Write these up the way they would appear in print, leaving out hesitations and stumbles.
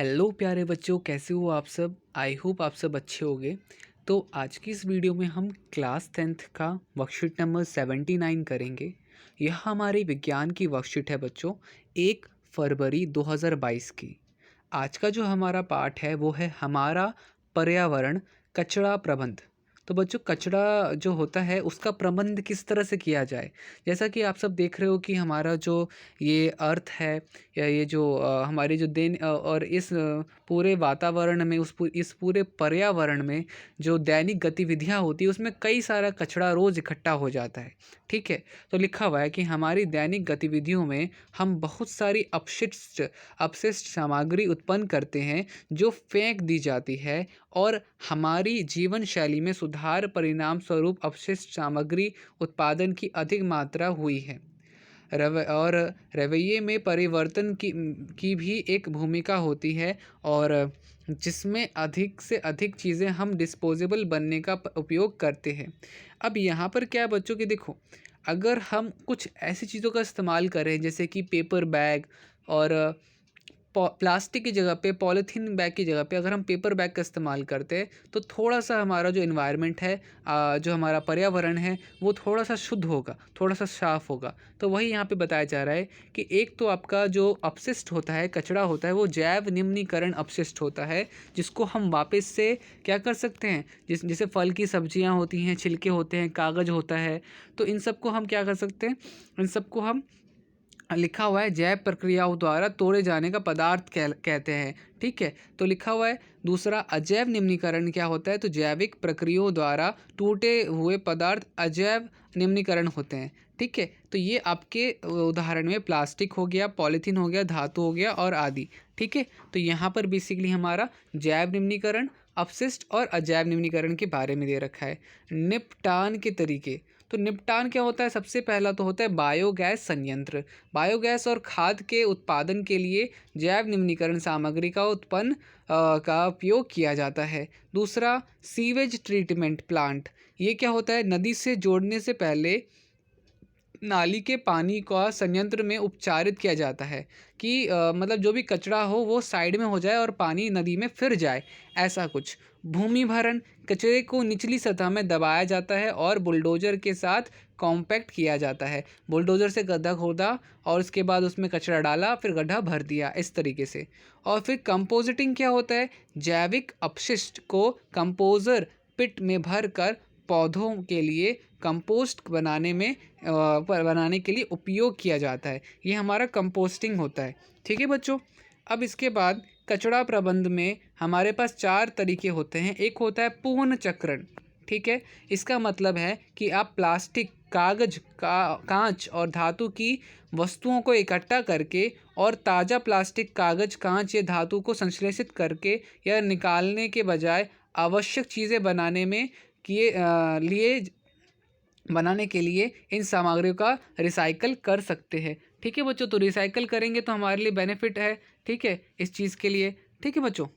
Hello प्यारे बच्चों, कैसे हो आप सब। आई होप आप सब अच्छे होंगे। तो आज की इस वीडियो में हम क्लास 10th का वर्कशीट नंबर 79 करेंगे। यह हमारी विज्ञान की वर्कशीट है बच्चों, 1 फरवरी 2022 की। आज का जो हमारा पाठ है वो है हमारा पर्यावरण कचरा प्रबंध। तो बच्चों, कचरा जो होता है उसका प्रबंध किस तरह से किया जाए। जैसा कि आप सब देख रहे हो कि हमारा जो ये अर्थ है या ये जो हमारे जो दिन और इस पूरे वातावरण में इस पूरे पर्यावरण में जो दैनिक गतिविधियां होती है उसमें कई सारा कचरा रोज़ इकट्ठा हो जाता है। ठीक है। तो लिखा हुआ है कि हमारी दैनिक गतिविधियों में हम बहुत सारी अपशिष्ट सामग्री उत्पन्न करते हैं जो फेंक दी जाती है, और हमारी जीवन शैली में सुधार परिणाम स्वरूप अपशिष्ट सामग्री उत्पादन की अधिक मात्रा हुई है। और रवैये में परिवर्तन की भी एक भूमिका होती है, और जिसमें अधिक से अधिक चीज़ें हम डिस्पोजेबल बनने का उपयोग करते हैं। अब यहाँ पर क्या है बच्चों कि देखो, अगर हम कुछ ऐसी चीज़ों का इस्तेमाल करें जैसे कि पेपर बैग, और प्लास्टिक की जगह पे पॉलीथीन बैग की जगह पे अगर हम पेपर बैग का इस्तेमाल करते हैं तो थोड़ा सा हमारा जो इन्वायरमेंट है, जो हमारा पर्यावरण है वो थोड़ा सा शुद्ध होगा, थोड़ा सा साफ होगा। तो वही यहाँ पे बताया जा रहा है कि एक तो आपका जो अपशिष्ट होता है, कचरा होता है, वो जैव निम्नीकरण अपशिष्ट होता है, जिसको हम वापस से क्या कर सकते हैं, जैसे फल की सब्जियाँ होती हैं, छिलके होते हैं, कागज़ होता है, तो इन सबको हम क्या कर सकते हैं, इन सबको हम लिखा हुआ है जैव प्रक्रियाओं द्वारा तोड़े जाने का पदार्थ कहते हैं। ठीक है। तो लिखा हुआ है दूसरा अजैव निम्नीकरण क्या होता है, तो जैविक प्रक्रियाओं द्वारा टूटे हुए पदार्थ अजैव निम्नीकरण होते हैं। ठीक है। तो ये आपके उदाहरण में प्लास्टिक हो गया, पॉलीथीन हो गया, धातु हो गया और आदि। ठीक है। तो यहाँ पर बेसिकली हमारा जैव निम्नीकरण, अपशिष्ट और अजैव निम्नीकरण के बारे में दे रखा है। निपटान के तरीके, तो निपटान क्या होता है, सबसे पहला तो होता है बायोगैस संयंत्र। बायोगैस और खाद के उत्पादन के लिए जैव निम्नीकरण सामग्री का का उपयोग किया जाता है। दूसरा सीवेज ट्रीटमेंट प्लांट, ये क्या होता है, नदी से जोड़ने से पहले नाली के पानी का संयंत्र में उपचारित किया जाता है कि मतलब जो भी कचरा हो वो साइड में हो जाए और पानी नदी में फिर जाए, ऐसा कुछ। भूमि भरण, कचरे को निचली सतह में दबाया जाता है और बुलडोजर के साथ कॉम्पैक्ट किया जाता है। बुलडोजर से गड्ढा खोदा और उसके बाद उसमें कचरा डाला, फिर गड्ढा भर दिया, इस तरीके से। और फिर कंपोजिटिंग क्या होता है, जैविक अपशिष्ट को कंपोजर पिट में भर कर पौधों के लिए कंपोस्ट बनाने के लिए उपयोग किया जाता है। ये हमारा कंपोस्टिंग होता है। ठीक है बच्चों। अब इसके बाद कचरा प्रबंध में हमारे पास 4 तरीके होते हैं। एक होता है पूर्ण चक्रण। ठीक है। इसका मतलब है कि आप प्लास्टिक, कागज, कांच और धातु की वस्तुओं को इकट्ठा करके और ताज़ा प्लास्टिक, कागज, कांच या धातु को संश्लेषित करके या निकालने के बजाय आवश्यक चीज़ें बनाने के लिए इन सामग्रियों का रिसाइकल कर सकते हैं। ठीक है बच्चों। तो रिसाइकल करेंगे तो हमारे लिए बेनिफिट है। ठीक है, इस चीज़ के लिए। ठीक है बच्चों।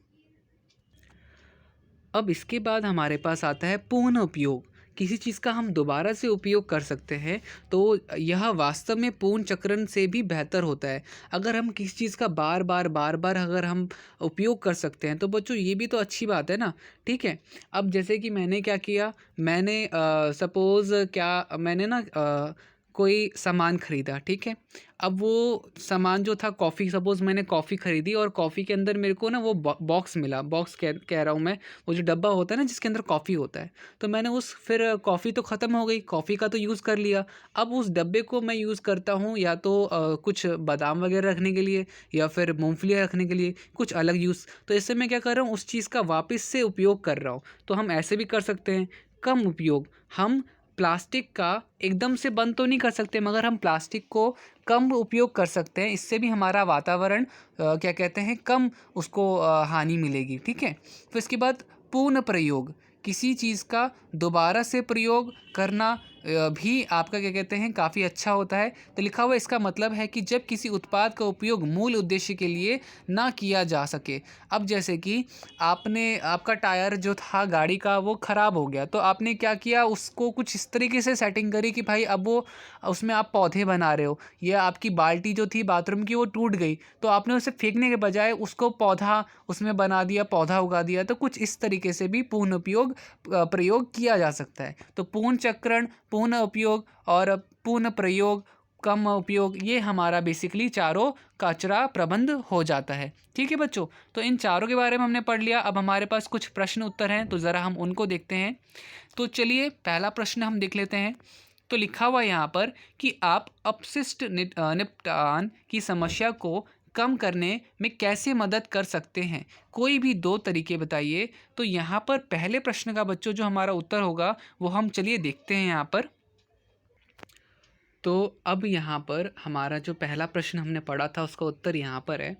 अब इसके बाद हमारे पास आता है पुनः उपयोग। किसी चीज़ का हम दोबारा से उपयोग कर सकते हैं, तो यह वास्तव में पूर्ण चक्रण से भी बेहतर होता है। अगर हम किसी चीज़ का बार बार अगर हम उपयोग कर सकते हैं तो बच्चों ये भी तो अच्छी बात है ना। ठीक है। अब जैसे कि मैंने क्या किया, मैंने सपोज़ क्या मैंने ना कोई सामान ख़रीदा। ठीक है। अब वो सामान जो था कॉफ़ी, सपोज़ मैंने कॉफ़ी ख़रीदी और कॉफ़ी के अंदर मेरे को ना वो बॉक्स मिला, बॉक्स कह रहा हूँ मैं, वो जो डब्बा होता है ना जिसके अंदर कॉफ़ी होता है। तो मैंने फिर कॉफ़ी तो ख़त्म हो गई, कॉफ़ी का तो यूज़ कर लिया। अब उस डब्बे को मैं यूज़ करता हूँ या तो कुछ बादाम वगैरह रखने के लिए, या फिर मूँगफली रखने के लिए, कुछ अलग यूज़। तो इससे मैं क्या कर रहा हूँ, उस चीज़ का वापस से उपयोग कर रहा हूँ। तो हम ऐसे भी कर सकते हैं। कम उपयोग, हम प्लास्टिक का एकदम से बंद तो नहीं कर सकते, मगर हम प्लास्टिक को कम उपयोग कर सकते हैं। इससे भी हमारा वातावरण क्या कहते हैं, कम उसको हानि मिलेगी। ठीक है। फिर इसके बाद पूर्ण प्रयोग, किसी चीज़ का दोबारा से प्रयोग करना भी आपका क्या कहते हैं काफ़ी अच्छा होता है। तो लिखा हुआ इसका मतलब है कि जब किसी उत्पाद का उपयोग मूल उद्देश्य के लिए ना किया जा सके। अब जैसे कि आपका टायर जो था गाड़ी का वो ख़राब हो गया, तो आपने क्या किया, उसको कुछ इस तरीके से सेटिंग करी कि भाई अब वो उसमें आप पौधे बना रहे हो, या आपकी बाल्टी जो थी बाथरूम की वो टूट गई, तो आपने उसे फेंकने के बजाय उसको पौधा उसमें बना दिया, पौधा उगा दिया। तो कुछ इस तरीके से भी प्रयोग किया जा सकता है। तो पूर्ण चक्रण, पूर्ण उपयोग और पूर्ण प्रयोग, कम उपयोग, ये हमारा बेसिकली चारों कचरा प्रबंध हो जाता है। ठीक है बच्चों, तो इन चारों के बारे में हमने पढ़ लिया। अब हमारे पास कुछ प्रश्न उत्तर हैं, तो ज़रा हम उनको देखते हैं। तो चलिए पहला प्रश्न हम देख लेते हैं। तो लिखा हुआ यहाँ पर कि आप अपशिष्ट निपटान की समस्या को कम करने में कैसे मदद कर सकते हैं, कोई भी 2 तरीके बताइए। तो यहाँ पर पहले प्रश्न का बच्चों जो हमारा उत्तर होगा वो हम चलिए देखते हैं यहाँ पर। तो अब यहाँ पर हमारा जो पहला प्रश्न हमने पढ़ा था उसका उत्तर यहाँ पर है।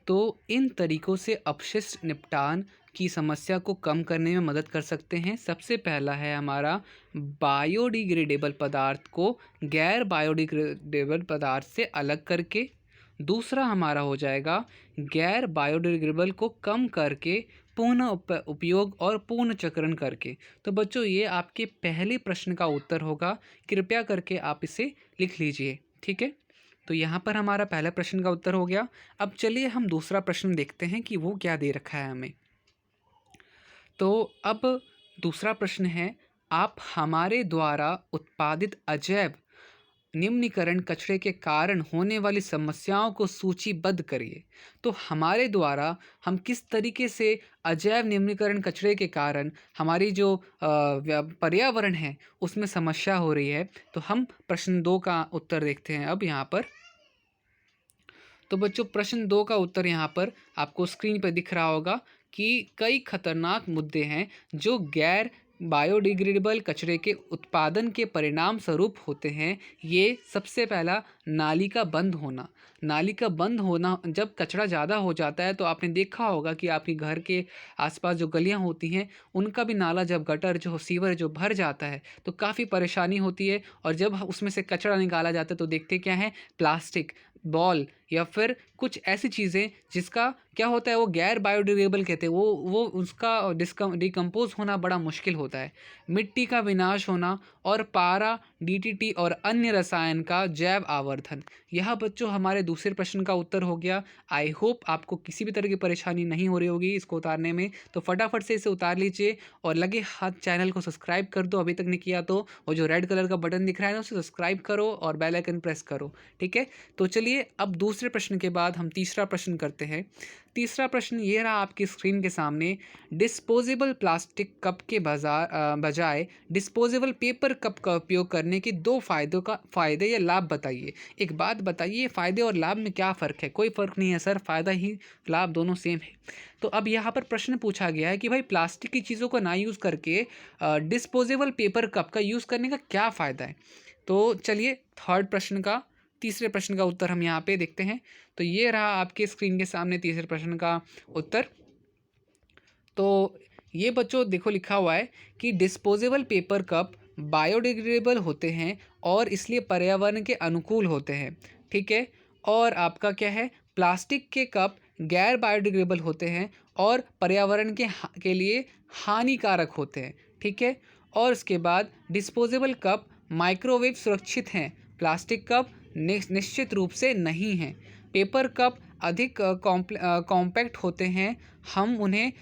तो इन तरीकों से अपशिष्ट निपटान की समस्या को कम करने में मदद कर सकते हैं। सबसे पहला है हमारा बायोडिग्रेडेबल पदार्थ को गैर बायोडिग्रेडेबल पदार्थ से अलग करके। दूसरा हमारा हो जाएगा गैर बायोडिग्रेडेबल को कम करके पूर्ण उपयोग और पूर्ण चक्रण करके। तो बच्चों ये आपके पहले प्रश्न का उत्तर होगा, कृपया करके आप इसे लिख लीजिए। ठीक है, तो यहाँ पर हमारा पहला प्रश्न का उत्तर हो गया। अब चलिए हम दूसरा प्रश्न देखते हैं कि वो क्या दे रखा है हमें। तो अब दूसरा प्रश्न है, आप हमारे द्वारा उत्पादित अजैव निम्नीकरण कचरे के कारण होने वाली समस्याओं को सूचीबद्ध करिए। तो हमारे द्वारा हम किस तरीके से अजैव निम्नीकरण कचरे के कारण हमारी जो पर्यावरण है उसमें समस्या हो रही है। तो हम प्रश्न 2 का उत्तर देखते हैं अब यहाँ पर। तो बच्चों प्रश्न 2 का उत्तर यहाँ पर आपको स्क्रीन पर दिख रहा होगा कि कई खतरनाक मुद्दे हैं जो गैर बायोडिग्रेडेबल कचरे के उत्पादन के परिणाम स्वरूप होते हैं। ये सबसे पहला नाली का बंद होना। नाली का बंद होना, जब कचरा ज़्यादा हो जाता है तो आपने देखा होगा कि आपके घर के आसपास जो गलियां होती हैं उनका भी नाला, जब गटर जो सीवर जो भर जाता है तो काफ़ी परेशानी होती है। और जब उसमें से कचरा निकाला जाता है तो देखते क्या है, प्लास्टिक बॉल या फिर कुछ ऐसी चीज़ें जिसका क्या होता है वो गैर बायोडिग्रेडेबल कहते हैं, वो उसका डिकम्पोज होना बड़ा मुश्किल होता है। मिट्टी का विनाश होना और पारा, डीटीटी और अन्य रसायन का जैव आवर्धन। यह बच्चों हमारे दूसरे प्रश्न का उत्तर हो गया। आई होप आपको किसी भी तरह की परेशानी नहीं हो रही होगी इसको उतारने में। तो फटाफट से इसे उतार लीजिए और लगे हाथ चैनल को सब्सक्राइब कर दो अभी तक नहीं किया तो, और जो रेड कलर का बटन दिख रहा है ना उसे सब्सक्राइब करो और बेल आइकन प्रेस करो। ठीक है, तो चलिए अब दूसरे प्रश्न के बाद हम तीसरा प्रश्न करते हैं। तीसरा प्रश्न ये रहा आपकी स्क्रीन के सामने। डिस्पोजेबल प्लास्टिक कप के बजाय डिस्पोजेबल पेपर कप का उपयोग करने के 2 फ़ायदे या लाभ बताइए। एक बात बताइए, फ़ायदे और लाभ में क्या फ़र्क है? कोई फ़र्क नहीं है सर, फ़ायदा ही लाभ दोनों सेम है। तो अब यहाँ पर प्रश्न पूछा गया है कि भाई प्लास्टिक की चीज़ों को ना यूज़ करके डिस्पोजेबल पेपर कप का यूज़ करने का क्या फ़ायदा है? तो चलिए तीसरे प्रश्न का उत्तर हम यहाँ पे देखते हैं। तो ये रहा आपके स्क्रीन के सामने तीसरे प्रश्न का उत्तर। तो ये बच्चों देखो लिखा हुआ है कि डिस्पोजेबल पेपर कप बायोडिग्रेडेबल होते हैं और इसलिए पर्यावरण के अनुकूल होते हैं। ठीक है, और आपका क्या है, प्लास्टिक के कप गैर बायोडिग्रेडेबल होते हैं और पर्यावरण के लिए हानिकारक होते हैं। ठीक है, और उसके बाद डिस्पोजेबल कप माइक्रोवेव सुरक्षित हैं, प्लास्टिक कप निश्चित रूप से नहीं हैं। पेपर कप अधिक कॉम्पैक्ट होते हैं, हम उन्हें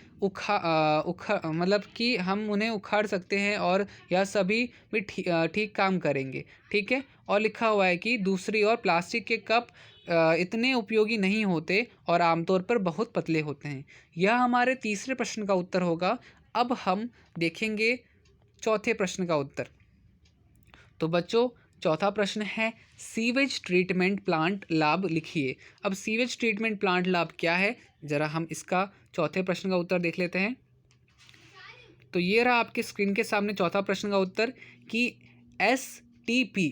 हम उन्हें उखाड़ सकते हैं और यह सभी भी ठीक काम करेंगे। ठीक है, और लिखा हुआ है कि दूसरी ओर प्लास्टिक के कप इतने उपयोगी नहीं होते और आमतौर पर बहुत पतले होते हैं। यह हमारे तीसरे प्रश्न का उत्तर होगा। अब हम देखेंगे चौथे प्रश्न का उत्तर। तो बच्चों चौथा प्रश्न है, सीवेज ट्रीटमेंट प्लांट लाभ लिखिए। अब सीवेज ट्रीटमेंट प्लांट लाभ क्या है, ज़रा हम इसका चौथे प्रश्न का उत्तर देख लेते हैं। तो ये रहा आपके स्क्रीन के सामने चौथा प्रश्न का उत्तर कि STP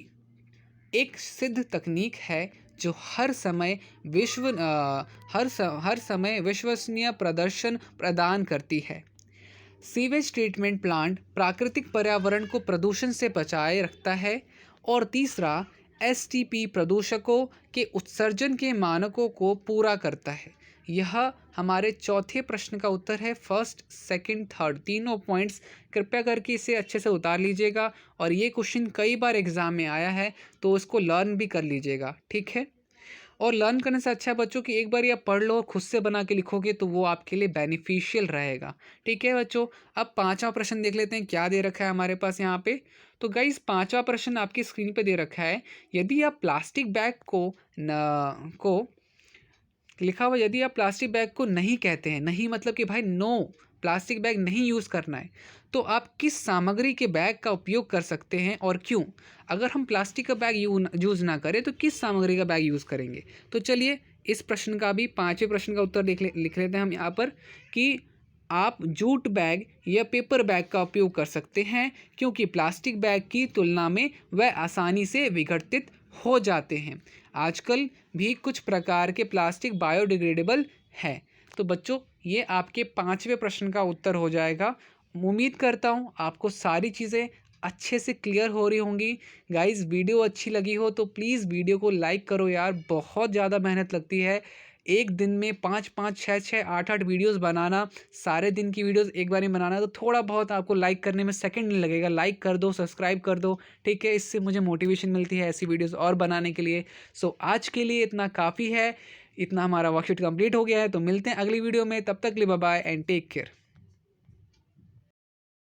एक सिद्ध तकनीक है जो हर समय विश्वसनीय प्रदर्शन प्रदान करती है। सीवेज ट्रीटमेंट प्लांट प्राकृतिक पर्यावरण को प्रदूषण से बचाए रखता है। और तीसरा, एसटीपी प्रदूषकों के उत्सर्जन के मानकों को पूरा करता है। यह हमारे चौथे प्रश्न का उत्तर है। फर्स्ट, सेकंड, थर्ड तीनों पॉइंट्स कृपया करके इसे अच्छे से उतार लीजिएगा। और ये क्वेश्चन कई बार एग्जाम में आया है तो इसको लर्न भी कर लीजिएगा, ठीक है। और लर्न करने से अच्छा है बच्चों कि एक बार ये आप पढ़ लो और खुद से बना के लिखोगे तो वो आपके लिए बेनिफिशियल रहेगा, ठीक है बच्चों। अब पांचवा प्रश्न देख लेते हैं क्या दे रखा है हमारे पास यहाँ पे। तो गाइस पांचवा प्रश्न आपकी स्क्रीन पे दे रखा है। यदि आप प्लास्टिक बैग को लिखा हुआ, यदि आप प्लास्टिक बैग को नहीं कहते हैं, नहीं मतलब कि भाई नो प्लास्टिक बैग नहीं यूज़ करना है, तो आप किस सामग्री के बैग का उपयोग कर सकते हैं और क्यों। अगर हम प्लास्टिक का बैग यूज़ ना करें तो किस सामग्री का बैग यूज़ करेंगे। तो चलिए इस प्रश्न का भी पांचवें प्रश्न का उत्तर लिख लेते हैं हम यहाँ पर कि आप जूट बैग या पेपर बैग का उपयोग कर सकते हैं, क्योंकि प्लास्टिक बैग की तुलना में वह आसानी से विघटित हो जाते हैं। आजकल भी कुछ प्रकार के प्लास्टिक बायोडिग्रेडेबल है। तो बच्चों ये आपके पांचवें प्रश्न का उत्तर हो जाएगा। उम्मीद करता हूँ आपको सारी चीज़ें अच्छे से क्लियर हो रही होंगी। गाइस वीडियो अच्छी लगी हो तो प्लीज़ वीडियो को लाइक करो यार, बहुत ज़्यादा मेहनत लगती है एक दिन में 5-5, 6-6, 8-8 वीडियोस बनाना, सारे दिन की वीडियोस एक बार में बनाना। तो थोड़ा बहुत आपको लाइक करने में सेकंड नहीं लगेगा, लाइक कर दो, सब्सक्राइब कर दो, ठीक है। इससे मुझे मोटिवेशन मिलती है ऐसी वीडियोस और बनाने के लिए। सो आज के लिए इतना काफ़ी है, इतना हमारा वर्कशीट कंप्लीट हो गया है। तो मिलते हैं अगली वीडियो में, तब तक के लिए bye bye and take care.